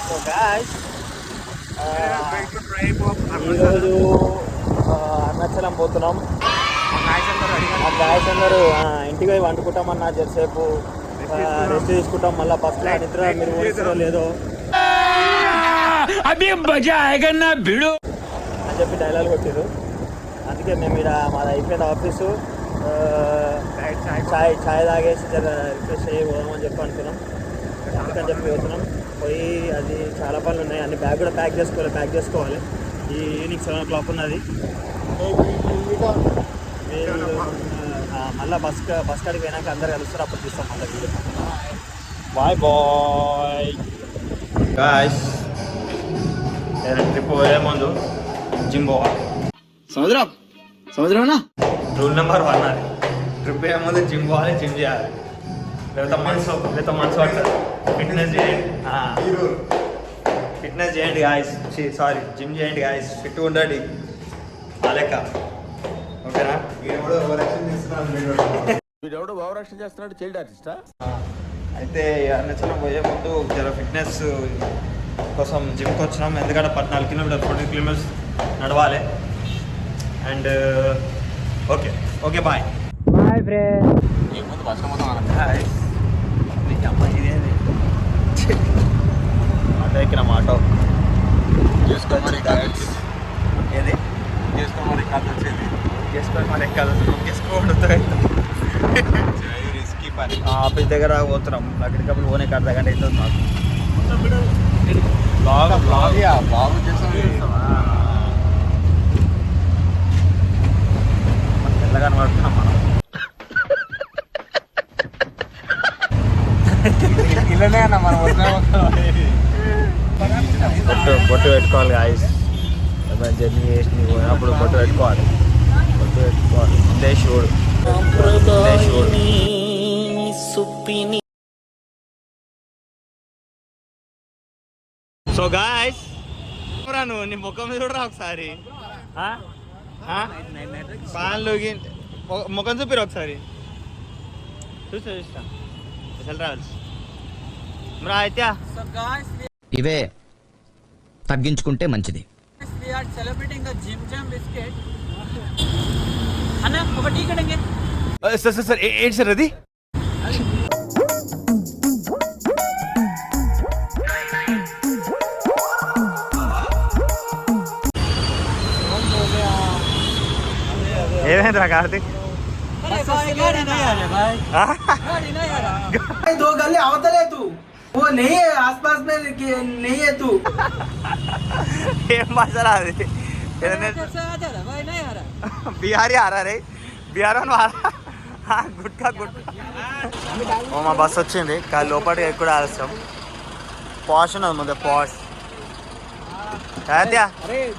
So guys ఈరోజు అరుణాచలం పోతున్నాం. Guys అందరూ ఇంటికి పోయి వండుకుంటామన్నా జరసేపు రెస్ట్ తీసుకుంటాం. మళ్ళీ బస్సులో నిద్ర మీరు పోయిస్తారో లేదో అని చెప్పి డైలాగ్ కొట్టారు. అందుకే మేము ఇక్కడ మాది అయిపోయింది ఆఫీసు. ఛాయ్ తాగేసి రిఫ్రెష్ అయ్యి పోదామని చెప్పి అనుకున్నాం. అందుకని చెప్పి పోతున్నాం. పోయి అది చాలా పనులు ఉన్నాయి. అన్ని బ్యాగ్ కూడా ప్యాక్ చేసుకోవాలి. ఈ ఈవినింగ్ 7 o'clock ఉన్నది. మళ్ళీ బస్ కాడికి పోయినాక అందరు కలుస్తారు. అప్పుడు తీస్తాం మళ్ళీ video. Bye bye guys. Trip పోయే ముందు జిమ్ పోవాలి. సముద్రం రూల్ నెంబర్ 1 అది. ట్రిప్ పోయే ముందు జిమ్ పోవాలి, జిమ్ చేయాలి. లేకపోతే మనసు పడుతుంది. ఫిట్నెస్ చేయండి గాయస్. సారీ, జిమ్ చేయండి గాయస్. ఫిట్ ఉండండి ఆ లెక్క. ఓకేనా? వీడెవడో ఓవర్ యాక్షన్ చేస్తున్నాడు. చైల్డ్ ఆర్టిస్టా? అయితే అరుణాచలం పోయే ముందు జర ఫిట్నెస్ కోసం జిమ్కి వచ్చినాం. ఎందుకంటే 14 kilometers 14 kilometers నడవాలి. And okay boy friend. ముందు బస్సు మొత్తం ఇదేంది ఆటో ఎక్కినాం. ఆటో చేసుకో మరి ఏది చేసుకో మరి కథ వచ్చేది. చేసుకొని మరి ఎక్కాలి. చేసుకోవడంతో రిస్కీ పని. ఆఫీస్ దగ్గర పోతున్నాం. అక్కడికప్పుడు పోనే అర్ధ గంట అవుతుంది మాకు. బాగు చేస్తావా? తెల్లగా పడుతున్నాం మనం. ఇలానే అన్న మనం బొట్టు పెట్టుకోవాలి గాయస్. జర్నీ చేసి పోయినప్పుడు బొట్టు పెట్టుకోవాలి. శివుడు. సో గాయస్ నువ్వు నీ ముఖం మీద చూడరా ఒకసారి. పాన్లోకి ముఖం చూపిరు ఒకసారి. చూస్తా స్పెషల్ ట్రావెల్స్ అయితే ఇవే తగ్గించుకుంటే మంచిది. సార్ ఏంటి సార్ అది? ఏమైందిరా కార్తీక్? 2 गली आवतले तू, वो नहीं है आसपास में, नहीं है तू. ఏం భాషరా అది? బిహారీ ఆరా రే, బిహార్ గుట్కా. ఓ మా బస్ వచ్చింది. కానీ లోపలికి ఎక్కువ ఆలస్యం. పాష్ ఉన్నది ముందు పాష్.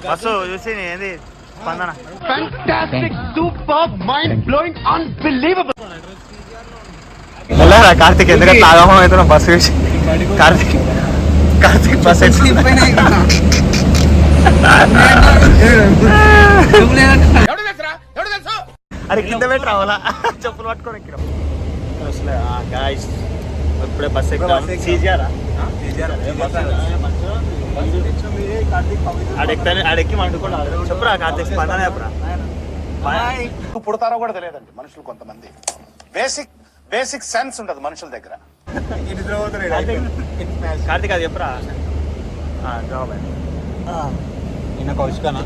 బస్సు చూసి ఏంది స్పందన. కార్తీక్ ఎందుకంటే ఆగమం అవుతున్నాం బస్సు చూసి. కార్తీక్ బస్ అరే కింద పెట్టి రావాలా? చెప్పులు పట్టుకొని ఎక్కినాం. గాయస్ ఇప్పుడే బస్ ఎక్కాం. ఆడెక్కి మండుకోండి. చెప్పురా కార్తీక్ స్పందన చెప్పురా. పుడతారో కూడా తెలియదండి మనుషులు. కొంతమంది బేసిక్ సెన్స్ ఉండదు మనుషుల దగ్గర. కార్తీక్ అది చెప్పురా. కౌశికనా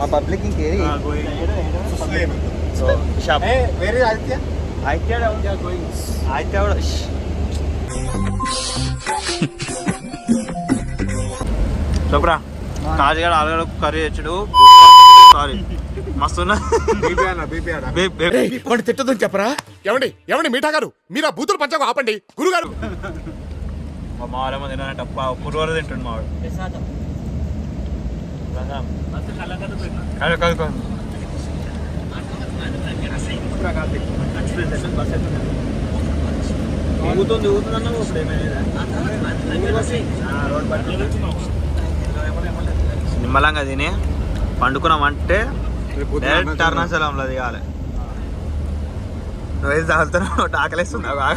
మా పబ్లిక్ ఇంకేది వేరే ఆదిత్య కూడా చెప్పురా. కాజుగాడు ఆలుగడ్డ కర్రీ తెచ్చుడు. సారీ మస్తు తిట్టదని చెప్పరా? ఎవండి మీఠా గారు, మీరు ఆ బూతులు పంచకు ఆపండి. గురుగారు మా మారేమో తినాలంట. పురువారు తింటుండు మావాడు. ఊగుతుంది అన్న నిమ్మలంగా తిని పండుకున్నామంటే డైరెక్ట్ అరుణాచలంలో దిగాలి. నువ్వేసి తాగుతున్నావు. ఆకలిస్తుంది బాగా.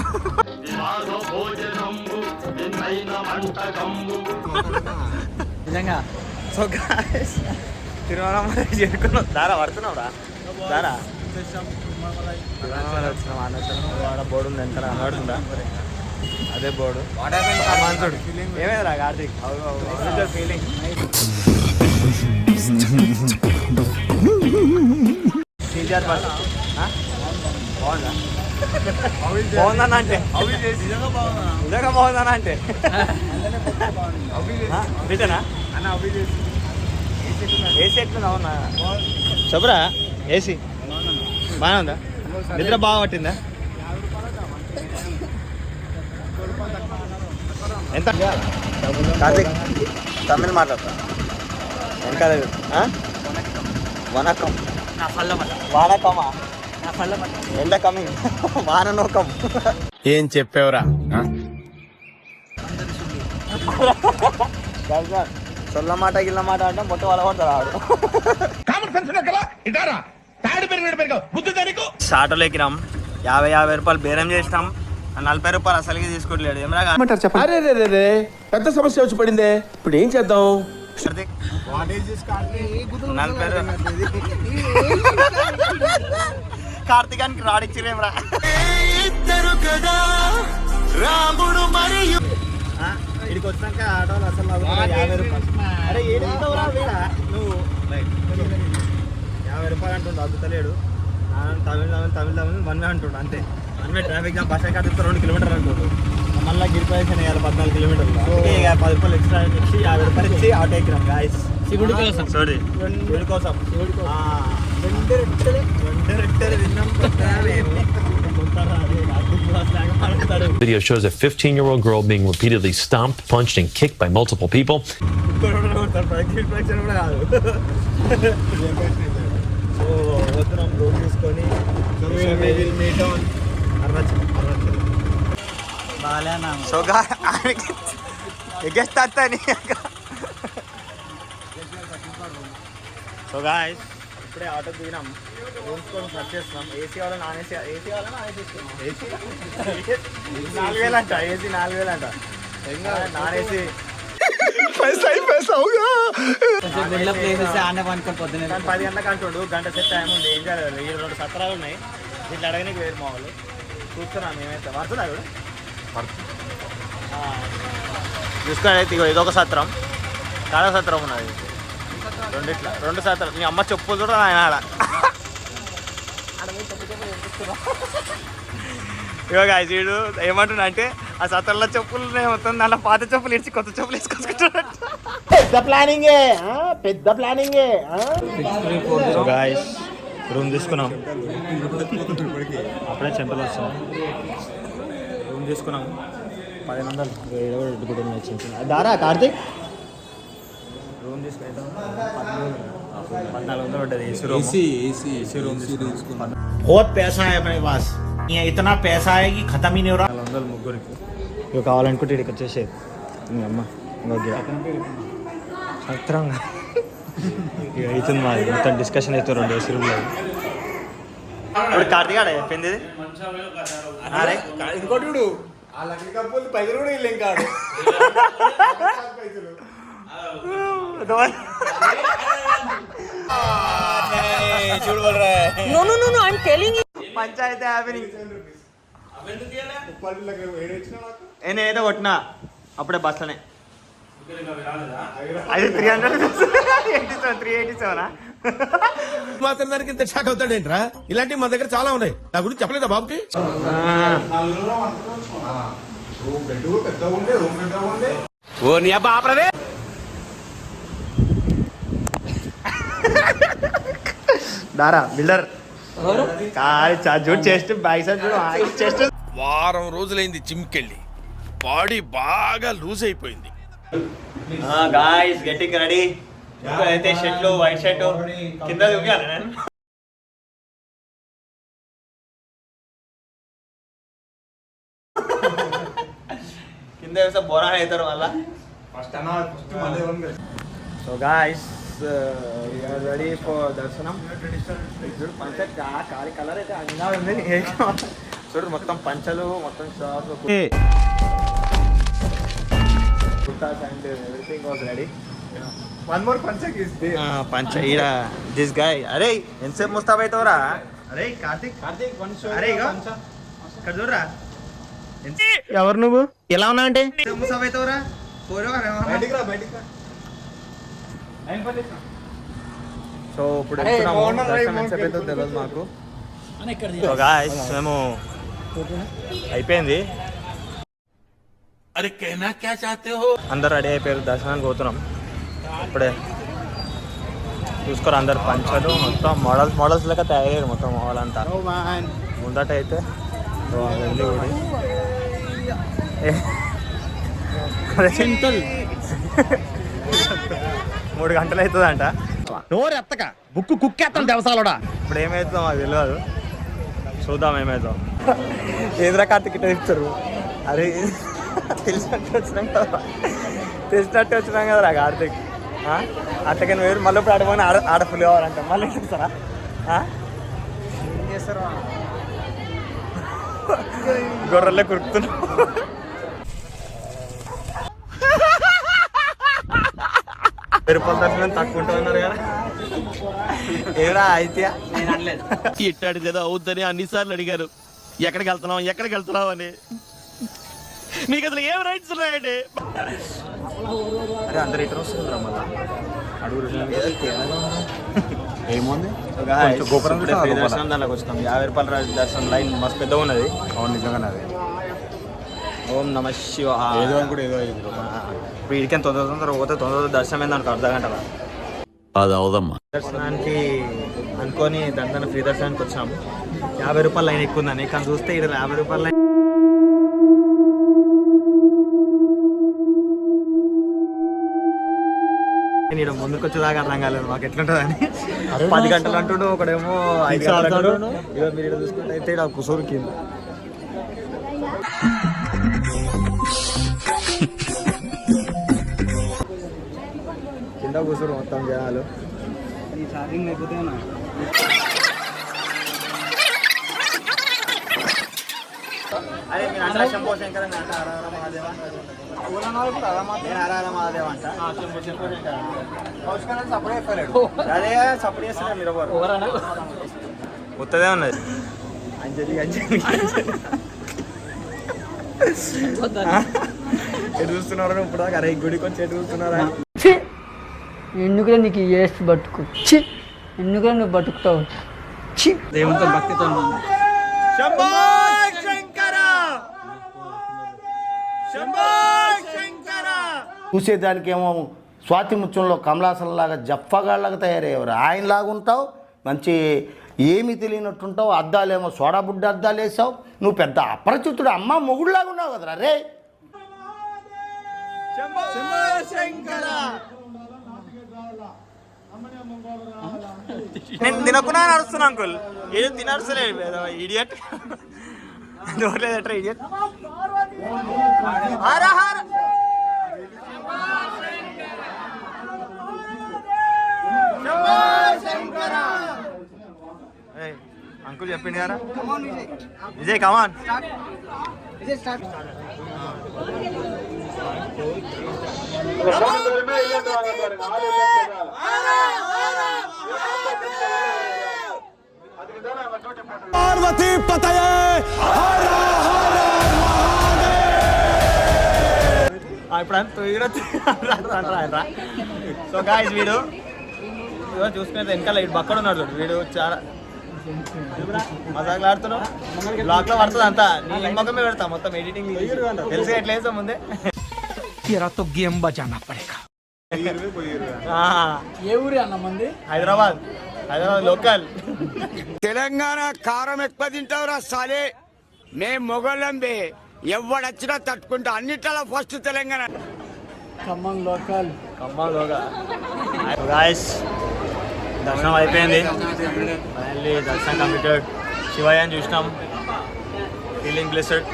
నిజంగా సో గాయ్స్ తిరుమల చేరుకున్నాం. దారా పడుతున్నాం రా దారా తిరుమల వచ్చినాం. ఆడ బోర్డు ఉంది ఎంత కనబడుతుందా? అదే బోర్డు మాన్సుడు. ఏమేదిరా కార్తీక్ ఫీలింగ్? టీచర్ బస్ బాగుందా? బాగుందన్న అంటే నిజంగా బాగుందన్న అంటే నిజనా ఏసీ ఎట్లుంది? అవునా చెప్పురా. ఏసీ బాగా ఉందా? నిద్ర బాగా పట్టిందా? ఎంత కార్తీక్ తమిళ్ మాట్లాడతా వెనకాల వనకం వానకమా ఎండ కమింగ్ వాననోకం. ఏం చెప్పావురా? సొల్ల మాట గిల్ల మాట అంటే మొత్తం వాళ్ళ పడతారు ఆడు. ఆటోలో ఎక్కినాం. 50 రూపాయలు బేరం చేసినాం. 40 రూపాయలు అసలుకి తీసుకోవట్లేడు. ఏమరా అరే రే రే రే పెద్ద సమస్య వచ్చి పడిందే, ఇప్పుడు ఏం చేద్దాం? కార్తీకానికి రాడిచ్చిరేమరా ఇడికి వచ్చినాక ఆటోలు అసలు 50 రూపాయలు. అరే ఏడుస్తావురా వీడా నువ్వు? 50 రూపాయలు అంటుండు, అద్దుతలేడు. తమిళ వన్వే అంటుండు అంతే. వన్వే ట్రాఫిక్ జామ్ బస్ ఎక్కడ 2 కిలోమీటర్లు అంటుండు. మళ్ళీ గిరిపేషన్ వేయాలి 14 కిలోమీటర్లు. 10 రూపాయలు ఎక్స్ట్రా ఇచ్చి 50 రూపాయలు ఇచ్చి ఆటో ఎక్కినాం గాయస్. శివుడి కోసం శివుడి కోసం Video shows a 15-year-old girl being repeatedly stomped, punched, and kicked by multiple people. So guys ఇప్పుడే ఆటో దిగినాం. రూమ్స్ కోసం సర్చ్ చేస్తున్నాం. ఏసీ కావాలా నాన్ ఏసీ? ఏసీ కావాలా నాన్ ఏసీ తీసుకున్నాం? ఏసీ 4000 అంట. ఏసీ 4000 అంట. నాన్ ఏసీ ప్లేసెస్ ఆనే పనుకొని పొద్దున్న 10 గంటలకు అంటుండు. గంట సేపు టైం ఉంది. ఏం చేయాలి? 2 సత్రాలు ఉన్నాయి. దీంట్లో అడగనికి వేరు మా వాళ్ళు. చూస్తున్నాం మేమైతే. పడుతుందా కూడా చూసుకోండి. ఇదొక సత్రం, చాలా సత్రం ఉన్నది. 2 సత్రాలు. మీ అమ్మ చెప్పులు కూడా ఆయన ఆడ ఇవ్వగా వీడు ఏమంటున్నా అంటే ఆ సత్రంలో చెప్పులు మొత్తం దాంట్లో పాత చెప్పులు ఇచ్చి కొత్త చెప్పులు వేసుకొచ్చుకుంటున్నాడు. పెద్ద ప్లానింగే. గాయ్స్ రూమ్ తీసుకున్నాం. అప్పుడే చెంపలు వస్తాం. రూమ్ తీసుకున్నాం 1500 దారా కార్తీక్. రూమ్ తీసుకుని 1400 ఉంటుంది. ఏసీ రూమ్ తీసుకున్నాం. बहुत पैसा है अपने पास, ये इतना पैसा है कि खत्म ही नहीं हो रहा. 400 ముగ్గురికి. ఇక కావాలనుకుంటే ఇక్కడికి వచ్చేసేది. మీ అమ్మ సత్రం ఇక అవుతుంది మాది. మొత్తం డిస్కషన్ అయితే 2 ఏసీ రూమ్లో. ఇప్పుడు కార్తీక్ ఆడ అయిపోయింది ఇది. ఇంకోటి చూడు, ఆ లక్కీ కప్పులు పైసలు కూడా ఇల్లు ఇంకా పంచాయతీ హ్యాపీనింగ్. నేనైతే కొట్టినా అప్పుడే బస్లోనే. అది 387 మాత్రం దానికి ఇంత షాక్ అవుతాడేంట్రా? ఇలాంటివి మన దగ్గర చాలా ఉన్నాయి. నా గురించి చెప్పలేదా బాబుకి? ఓ నీ అబ్బా ఆపరదే. దారా బిల్డర్ చూడు చెస్ట్ బ్యాక్ సైడ్ చూడు చెస్ట్. వారం రోజులైంది జిమ్కెళ్ళి, బాడీ బాగా లూజ్ అయిపోయింది. Guys getting ready. అయితే షర్ట్లు వైట్ షర్ట్ కింద దిగాను నేను. కింద వేస్తే బోరాన్ అవుతారు మళ్ళా. సో గాయ్స్ రెడీ ఫర్ దర్శనం. చూడు పంచ కాలి కలర్ అయితే అంగా ఉంది. చూడు మొత్తం పంచలు మొత్తం షార్ట్. లేదు, everything was ready. One more పంచక్ ఇస్ దే. పంచ ఈడ దిస్ గాయ్. అరే ఎంతసేపు ముస్తాబ్ అవుతావురా? అరే కార్తిక్ అరే ఇగో ఇక్కడ చూడరా. ఎవరు నువ్వు? ఎలా ఉన్నా అంటే ముస్తాబ్ అవుతావురా? బయటికి రా, బయటికి రా. సో ఇప్పుడు వెళ్తున్నాము. దర్శనం ఎంతసేపు అవుతుందో తెలియదు మాకు. సో గాయ్స్ మేము అయిపోయింది. అరే कहना क्या चाहते हो? అందరు రెడీ అయిపోయారు, దర్శనానికి పోతున్నాం. ఇప్పుడే చూసుకోరు అందరు పంచలు మొత్తం మోడల్స్ లెక్క తయారయ్యారు మొత్తం మాల్ అంతా. ముందట అయితే వెళ్ళి ఊడి 3 గంటలు అవుతుందంట. నోరు ఎత్తక బుక్కు కుక్కేస్తాను దేవసాలోడా. ఇప్పుడు ఏమవుతుందో మాకు తెలియదు, చూద్దాం ఏమవుతాం. ఏదిరా కార్తిక్ ఇట్లా చెప్తారు? అరే తెలిసినట్టు వచ్చినాం కదరా కార్తిక్. అట్లకని వేరు మళ్ళీ ఇప్పుడు అడగని ఆడపులు కావాలంట. మళ్ళీ చూస్తారా? ఏం చేస్తారు? గొర్రెల్లో కురుకుతున్నాం. రూపాయల దర్శనం తక్కువ ఉంటున్నారు కదా. ఏరా అయితే ఇట్టాడిది ఏదో అవుద్దని అన్నిసార్లు అడిగారు. ఎక్కడికి వెళ్తున్నావు అని. నీకు అసలు ఏం రైట్స్ ఉన్నాయండి? అరే అందరు ఇటు వస్తున్నారు మళ్ళీ అడుగురు ఏముంది? గోపురం దర్శనం దాంట్లోకి వచ్చినాం. 50 రూపాయల దర్శనం లైన్ మస్తు పెద్దగా ఉన్నది. అవును, నిజంగానే అది. ఓం నమ శివ. ఏదో అని కూడా ఏదో అయింది. ఇప్పుడు ఇడికి తొందర పోతే తొందర దర్శనం అయింది అనుకో, అర్ధ గంటల అది అవదమ్మా. దర్శనానికి అనుకొని దాని ఫ్రీ దర్శనానికి వచ్చినాము. 50 రూపాయల లైన్ ఎక్కువ ఉందని, కానీ చూస్తే ఇక్కడ 50 రూపాయల లైన్ ఇక్కడ ముందుకు వచ్చేదాకా అర్థం కాలేదు మాకు ఎట్లుంటుందని. 10 గంటలు అంటుండు, ఒకడేమో 5 గంటలు అంటుండు. ఇక మీరు ఇక్కడ చూసుకుంటే అయితే ఇక్కడ కుసూరు కింద కూర్చోరు మొత్తం జనాలు. ఈ ఛార్జింగ్ లేకపోతే అరే మీరు అంటారా శంభో శంకర్ అని అంట? హరహర మహాదేవ. నేను హరహర మహాదేవ అంట. అదే సపోర్ట్ చేస్తున్నా మీరు ఎవరు? ఉత్తదే ఉన్నది అంజలి అంజలి. ఎటు చూస్తున్నారు ఇప్పుడు దాకా? అరే గుడికి వచ్చి ఎటు చూస్తున్నారా? ఎందుకులే నీకు ఏసు బతుకు చి, ఎందుకులే నువ్వు బతుకుతావు చి. దేవునితో భక్తితో శంభో శంకర, శంభో శంకర. చూసేదానికేమో స్వాతి ముత్యంలో కమలాసనలాగా జఫ్ఫగాళ్ళగా తయారయ్యేవారు. ఆయనలాగా ఉంటావు, మంచి ఏమీ తెలియనట్టుంటావు. అద్దాలేమో సోడా బుడ్డ అద్దాలు వేసావు. నువ్వు పెద్ద అపరిచితుడు అమ్మ మొగుడులాగా ఉన్నావు కదరా రే. శంభో శంకర. నేను తినకుండా నడుస్తున్నా అంకుల్. ఏదో తినడుస్తలేదు ఇడియట్. లేదట్రా ఇడియట్. అంకుల్ చెప్పింది కదా విజయ్ కమాన్. పార్వతీ పతయే ఇప్పుడు సో గాయ్స్ వీడు చూసుకునే వెనకాల ఇటు పక్కన ఉన్నాడు చూడు. వీడు చాలా మజాకులు ఆడుతున్నావు. బ్లాక్ లో పడుతుంది అంతా. నీ మొక్కమే పెడతా మొత్తం ఎడిటింగ్. తెలిసి ఎట్లా వేసాం ముందే. ఏ ఊరి అన్న మంది? హైదరాబాద్ లోకల్. తెలంగాణ కారం ఎక్కువ తింటావురా సాలే. మేము మొగలంబే ఎవడొచ్చినా తట్టుకుంటా. అన్నిట్లా first Telangana. Khammam local. Guys దర్శనం అయిపోయింది. ఫైనల్లీ దర్శనం కంప్లీటెడ్. శివయ్యని చూసినాం. Feeling blessed.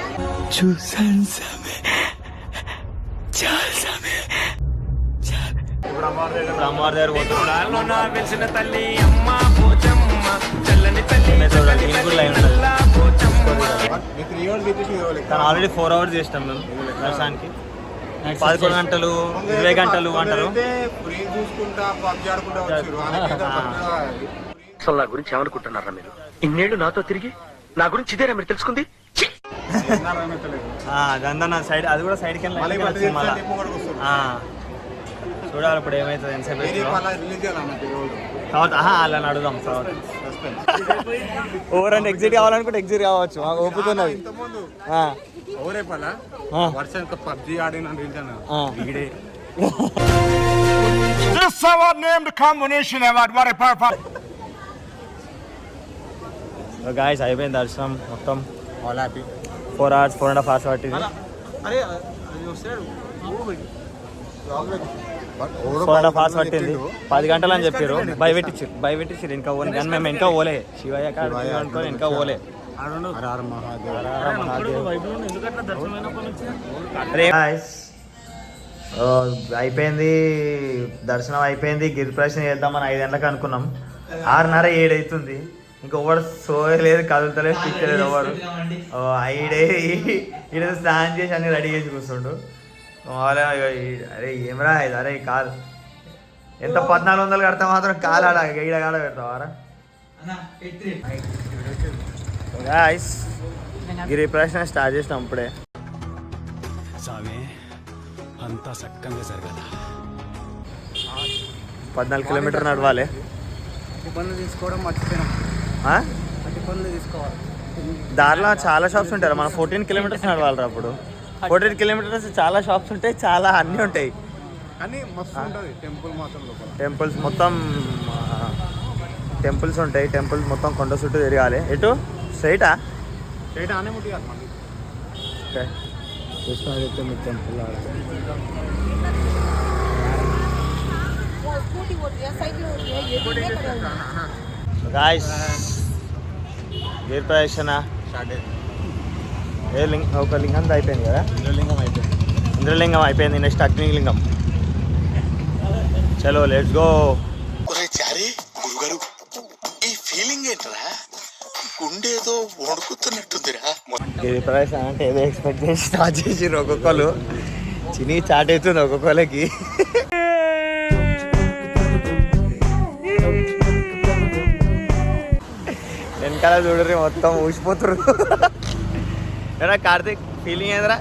ఇప్పుడు అమ్మవారి దగ్గర పోతున్నాం. వెలిసిన తల్లి అమ్మ పోచమ్మ, చల్లని తల్లి తను ఆల్రెడీ 4 hours చేసినాం మేము దర్శనానికి. 11 గంటలు 20 గంటలు అంటారు. ఫ్రీ చూసుకుంటా పబ్జి ఆడుకుంటా వచ్చారు అసలు నా గురించి ఏమనుకుంటున్నారా మీరు? ఇన్నేళ్ళు నాతో తిరిగి నా గురించి ఇదేనా మీరు తెలుసుకుంది? అదంతా సైడ్, అది కూడా సైడ్కి వెళ్ళి చూడాలి ఇప్పుడు ఏమవుతుంది ఎంతసేపు తర్వాత అలా అడుగుదాం. ఎవరైనా ఎగ్జిట్ కావాలనుకుంటే ఎగ్జిట్ కావచ్చు, ఒప్పుతున్నది. వర్షానికి పబ్జి ఆడిన వీడే గాయస్ అయిపోయింది దర్శనం మొత్తం. 4 hours 4.5 hours పట్టింది. 4.5 hours పట్టింది. 10 గంటలు అని చెప్పారు. భయపెట్టించారు ఇంకా ఓన్ కానీ మేము ఇంకా ఓలే శివయ్య కాడ అనుకోని ఇంకా ఓలే. అయిపోయింది దర్శనం అయిపోయింది. గిరి ప్రదక్షిణ చేద్దామని 5 గంటలకు అనుకున్నాం. 6:30 7 అవుతుంది. ఇంకా ఎవరు సోయలేదు, కదులుతలేదు, పిచ్చలేదు ఎవరు. ఈడ స్నానం చేసి అన్ని రెడీ చేసి కూర్చుండు. అరే ఏమరా ఇది, అరే కాదు ఎంత 1400 కడితే మాత్రం కాలు ఆడ ఈడ కాడ పెడతావారా? గాయ్స్ గిరి ప్రదక్షిణ స్టార్ట్ చేసినాం ఇప్పుడే. అంతా చక్కగా జరగాల. 14 కిలోమీటర్ నడవాలి. తీసుకోవడం మర్చిపోయినాం. తీసుకోవాలి దారిలో చాలా షాప్స్ ఉంటారు. మనం 14 కిలోమీటర్స్ నడవాలి. అప్పుడు 14 కిలోమీటర్స్ చాలా షాప్స్ ఉంటాయి, చాలా అన్నీ ఉంటాయి. టెంపుల్స్ మొత్తం టెంపుల్స్ ఉంటాయి. టెంపుల్స్ మొత్తం కొండ చుట్టూ తిరగాలి. ఎటు స్ట్రైటా? Okay Krishnaditya temple. గాయ్స్ గిరి ప్రదక్షిణ ఒక లింగం అయిపోయింది కదా. ఇంద్రలింగం అయిపోయింది. నెక్స్ట్ అగ్నిలింగం. చలో లెట్స్ గో. గురుగారు ఈ ఫీలింగ్ ఏంటరా? గుండేదో వణుకుతున్నట్టుందిరా. గిరి ప్రదక్షిణ అంటే ఏదో ఎక్స్పెక్ట్ చేసి స్టార్ట్ చేసిర్రు ఒక్కొక్కరు. చిని చాట్ అవుతుంది ఒక్కొక్కరికి. వెనకాల చూడరు మొత్తం ఊసిపోతురు. ఏరా కార్తీక్ ఫీలింగ్ ఏదరా?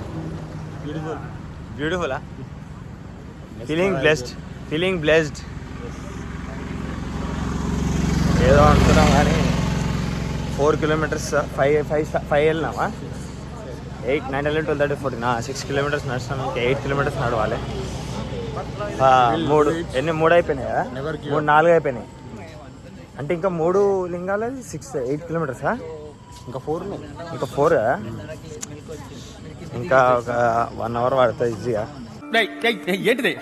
బ్యూటిఫులా? ఫీలింగ్ బ్లెస్డ్ ఏదో అనుకున్నాం కానీ 4 kilometers 5 వెళ్ళినామా? 8 9 11 12 13 14 6 kilometers నడుస్తున్నాం. ఇంకా 8 kilometers నడవాలి. 3 అయిపోయినాయి కదా? 4 అయిపోయినాయి అంటే ఇంకా 3 లింగాలు 8 kilometers. ఇంకా 4 ఇంకా ఒక 1 hour పడుతుంది ఈజీగా. ఏంటిది?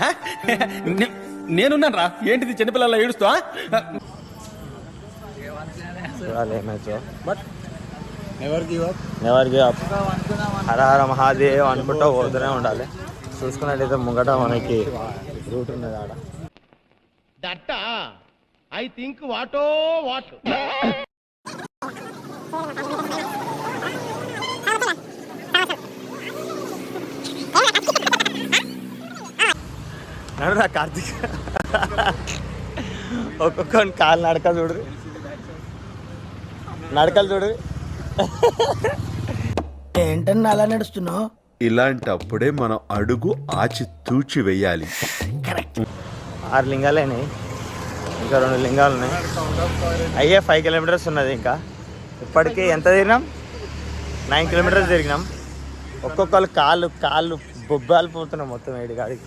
నేనున్నాను రా. ఏంటిది చిన్నపిల్లల ఏడుస్తా? చూడాలి ఏమైతే. But never give up. Hara Hara Mahadev అనుకుంటూ పోతూనే ఉండాలి. చూసుకున్నట్టయితే ముంగట మనకి రూట్ ఉన్నది ఆడ. దట్ ఐ థింక్ వాట్ నడురా కార్తీక్. ఒక్కొక్క కాలు నడకలు చూడు. ఏంటన్నా అలా నడుస్తున్నావు? ఇలాంటప్పుడే మనం అడుగు ఆచి తూచి వెయ్యాలి. 6 లింగాలేనాయి. ఇంకా 2 లింగాలు ఉన్నాయి. అయ్యే 5 kilometers ఉన్నది. ఇంకా ఇప్పటికీ ఎంత తిరిగినాం? 9 kilometers తిరిగినాం. ఒక్కొక్కరు కాళ్ళు బొబ్బాలు పోతున్నాం మొత్తం 7 గాడికి.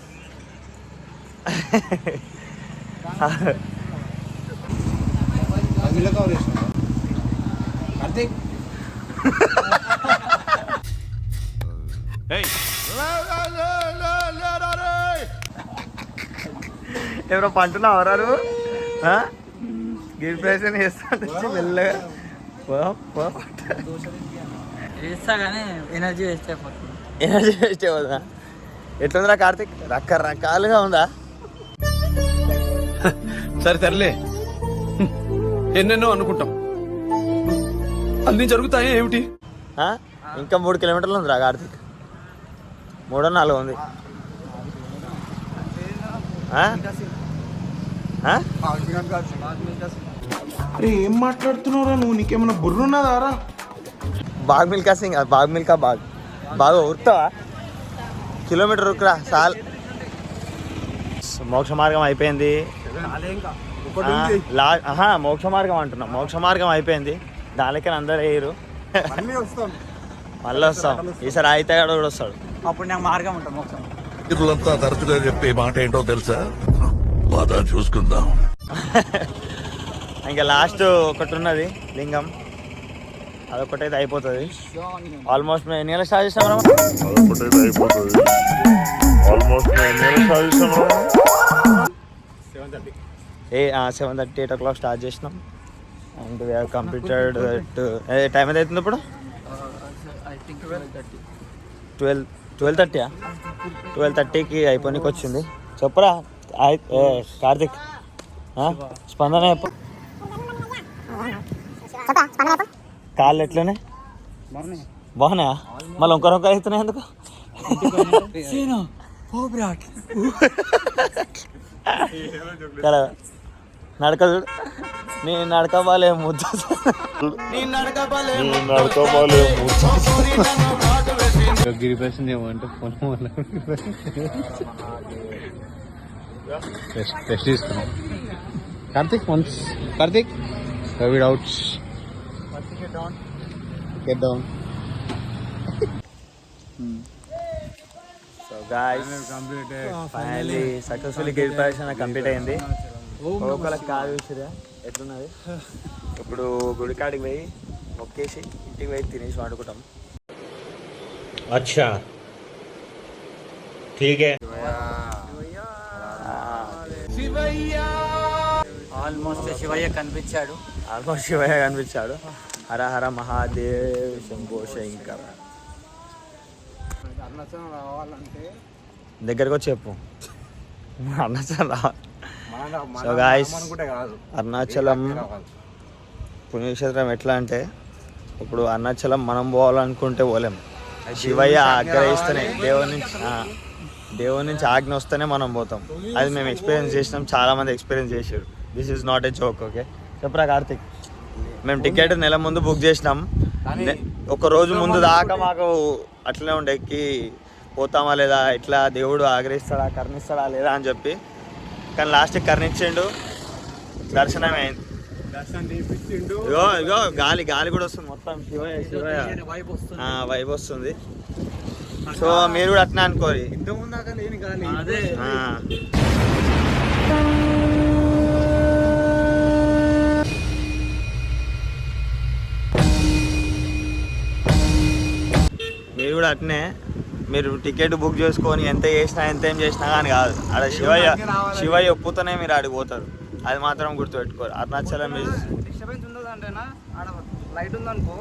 ఎవరో పంటున్నావు ఎవరారు? గిరి ప్రదక్షిణ చేస్తాను మెల్లగా ఎనర్జీ వేస్ట్ అయిపోతుంది. ఎనర్జీ వేస్ట్ అయిపోతుందా? ఎట్లుందిరా కార్తీక్? రకరకాలుగా ఉందా? సరేలే, ఎన్నెన్నో అనుకుంటాం, అన్ని జరుగుతాయి ఏమిటి? ఇంకా 3 kilometers ఉందిరా కార్తీక్. 3 4 ఉంది. ఆ? ఆ? అరే ఏం మాట్లాడుతున్నావురా నువ్వు? నీకేమైనా బుర్రున్నదారా? బాగ్ మిల్కా సింగ్ బాగ్ మిల్కా బాగ్ బాగా ఉరుకుతావా? కిలోమీటర్ ఉరుకురా చాలు. మోక్ష మార్గం అయిపోయింది. మోక్ష మార్గం అంటున్నా. మోక్ష మార్గం అయిపోయింది. దానికని అందరూ వేయరు. మళ్ళీ వస్తాం. ఈసారి ఆయితగాడు కూడా వస్తాడు. అప్పుడు నాకు మార్గం ఉంటాం మోక్షం. ఇరులంతా తరచుగా చెప్పే మాట ఏంటో తెలుసా? బాధ చూసుకుందాం. ఇంకా లాస్ట్ ఒకటి ఉన్నది లింగం, అదొకటైతే అయిపోతుంది. ఆల్మోస్ట్ మేము ఎన్ని గంటలకు స్టార్ట్ చేస్తాం? 7:30 8 o'clock స్టార్ట్ చేసినాం. And we have completed time ఎంత అవుతుంది ఇప్పుడు? 12:30కి అయిపోయినకి వచ్చింది. చెప్పురా కార్తిక్, స్పందన చెప్పు. కాళ్ళు ఎట్లనే బాగున్నాయా? మళ్ళీ ఇంకొక అవుతున్నాయి ఎందుకు? నడక చూడు. నీ నడక బాలే ముద్దు. గిరిపేసింది ఏమంటే ఫోన్ టెస్ట్ తీసుకున్నాం. Karthik once Karthik Covid outs get down. So guys finally successfully gate ప్రదర్శన కంప్లీట్ అయింది. ఒకళ్ళకి కాదు విషయం ఎట్లున్నది. ఇప్పుడు గుడికాడికి పోయి మొక్కేసి ఇంటికి పోయి తినేసి వండుకుంటాం. अच्छा ठीक है. ఆల్మోస్ట్ శివయ్య కనిపించాడు. హర హర మహాదేవ్ శంభో శంకర. అరుణాచలం రావాలంటే దగ్గరకు వచ్చి చెప్పు. అరుణాచలం రావాలి. సో గాయ్స్ అరుణాచలం పుణ్యక్షేత్రం ఎట్లా అంటే, ఇప్పుడు అరుణాచలం మనం పోవాలనుకుంటే పోలేం. శివయ్య ఆగ్రహిస్తేనే దేవుని నుంచి ఆజ్ఞ వస్తేనే మనం పోతాం. అది మేము ఎక్స్పీరియన్స్ చేసినాం, చాలామంది ఎక్స్పీరియన్స్ చేసారు. This is not a joke. Okay చెప్పరా కార్తిక్? మేము టికెట్ నెల ముందు బుక్ చేసినాం. ఒక రోజు ముందు దాకా మాకు అట్లనే ఉండే, ఎక్కి పోతామా లేదా, ఇట్లా దేవుడు ఆగ్రహిస్తాడా కరుణిస్తాడా లేదా అని చెప్పి. కానీ లాస్ట్కి కరుణించిండు, దర్శనం అయింది. ఇగో ఇగో గాలి గాలి కూడా వస్తుంది మొత్తం. శివయ్య వైబ్ వస్తుంది. సో మీరు కూడా అట్లా అనుకోరి. మీరు కూడా అట్నే, మీరు టికెట్ బుక్ చేసుకొని ఎంత చేసినా ఎంత ఏం చేసినా కానీ కాదు, అక్కడ శివయ్య ఒప్పుతూనే మీరు ఆడిపోతారు. అది మాత్రం గుర్తుపెట్టుకోరు. అరుణాచలం డిస్టర్బెన్స్ ఉండదు అంటేనా, ఆడ లైట్ ఉందనుకో